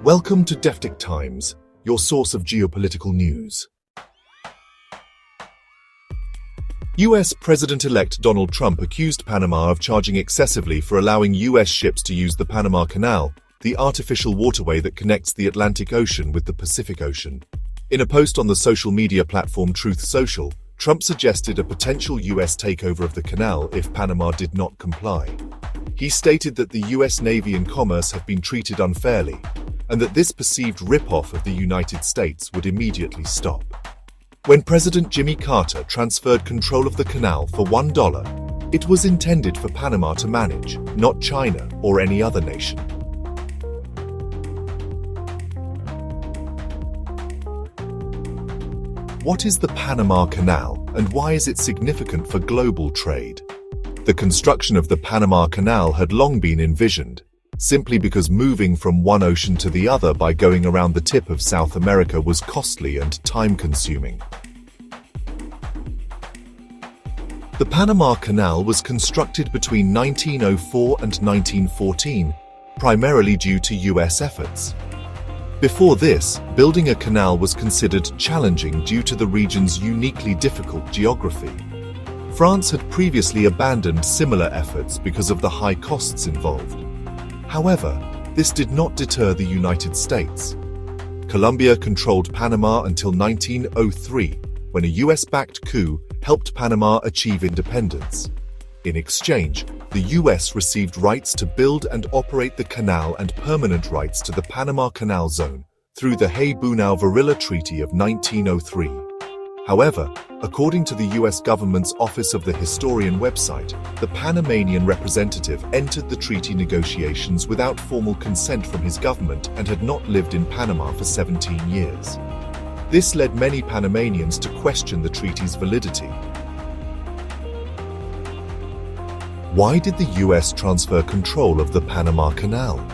Welcome to Deftechtimes, your source of geopolitical news. US President-elect Donald Trump accused Panama of charging excessively for allowing US ships to use the Panama Canal, the artificial waterway that connects the Atlantic Ocean with the Pacific Ocean. In a post on the social media platform Truth Social, Trump suggested a potential US takeover of the canal if Panama did not comply. He stated that the US Navy and commerce have been treated unfairly, and that this perceived rip-off of the United States would immediately stop. When President Jimmy Carter transferred control of the canal for $1, it was intended for Panama to manage, not China or any other nation. What is the Panama Canal, and why is it significant for global trade? The construction of the Panama Canal had long been envisioned, simply because moving from one ocean to the other by going around the tip of South America was costly and time-consuming. The Panama Canal was constructed between 1904 and 1914, primarily due to US efforts. Before this, building a canal was considered challenging due to the region's uniquely difficult geography. France had previously abandoned similar efforts because of the high costs involved. However, this did not deter the United States. Colombia controlled Panama until 1903, when a US-backed coup helped Panama achieve independence. In exchange, the US received rights to build and operate the canal and permanent rights to the Panama Canal Zone through the Hay-Bunau-Varilla Treaty of 1903. However, according to the US government's Office of the Historian website, the Panamanian representative entered the treaty negotiations without formal consent from his government and had not lived in Panama for 17 years. This led many Panamanians to question the treaty's validity. Why did the US transfer control of the Panama Canal?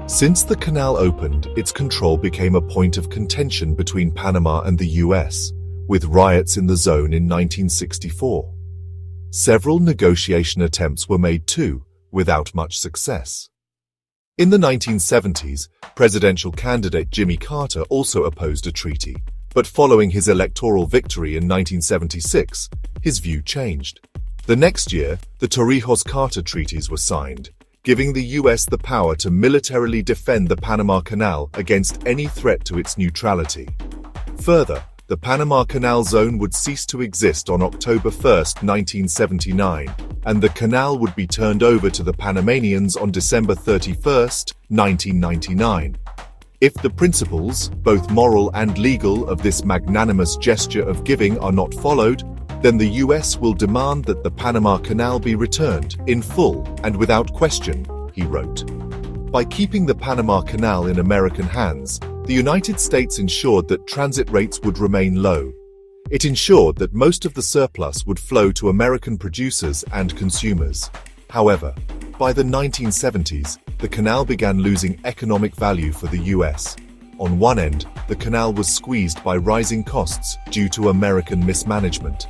Since the canal opened, its control became a point of contention between Panama and the US, with riots in the zone in 1964. Several negotiation attempts were made too, without much success. In the 1970s, presidential candidate Jimmy Carter also opposed a treaty, but following his electoral victory in 1976, his view changed. The next year, the Torrijos-Carter treaties were signed, giving the US the power to militarily defend the Panama Canal against any threat to its neutrality. Further, the Panama Canal Zone would cease to exist on October 1, 1979, and the canal would be turned over to the Panamanians on December 31, 1999. If the principles, both moral and legal, of this magnanimous gesture of giving are not followed, then the US will demand that the Panama Canal be returned, in full and without question, he wrote. By keeping the Panama Canal in American hands, the United States ensured that transit rates would remain low. It ensured that most of the surplus would flow to American producers and consumers. However, by the 1970s, the canal began losing economic value for the US. On one end, the canal was squeezed by rising costs due to American mismanagement.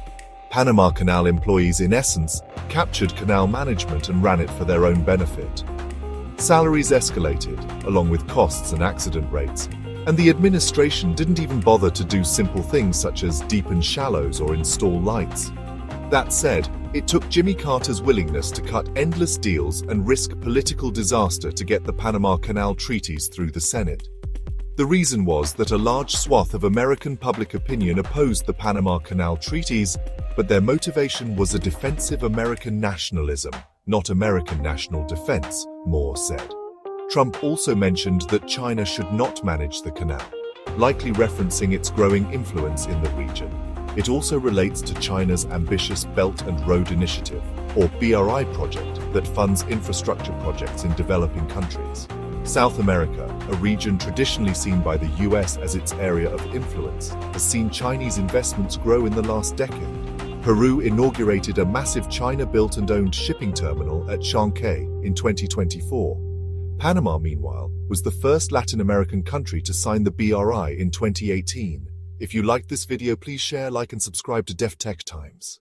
Panama Canal employees, in essence, captured canal management and ran it for their own benefit. Salaries escalated, along with costs and accident rates, and the administration didn't even bother to do simple things such as deepen shallows or install lights. That said, it took Jimmy Carter's willingness to cut endless deals and risk political disaster to get the Panama Canal treaties through the Senate. The reason was that a large swath of American public opinion opposed the Panama Canal treaties, but their motivation was a defensive American nationalism, not American national defense, Moore said. Trump also mentioned that China should not manage the canal, likely referencing its growing influence in the region. It also relates to China's ambitious Belt and Road Initiative, or BRI project, that funds infrastructure projects in developing countries. South America, a region traditionally seen by the US as its area of influence, has seen Chinese investments grow in the last decade. Peru inaugurated a massive China-built and owned shipping terminal at Chancay in 2024. Panama, meanwhile, was the first Latin American country to sign the BRI in 2018. If you liked this video, please share, like, and subscribe to Deftechtimes.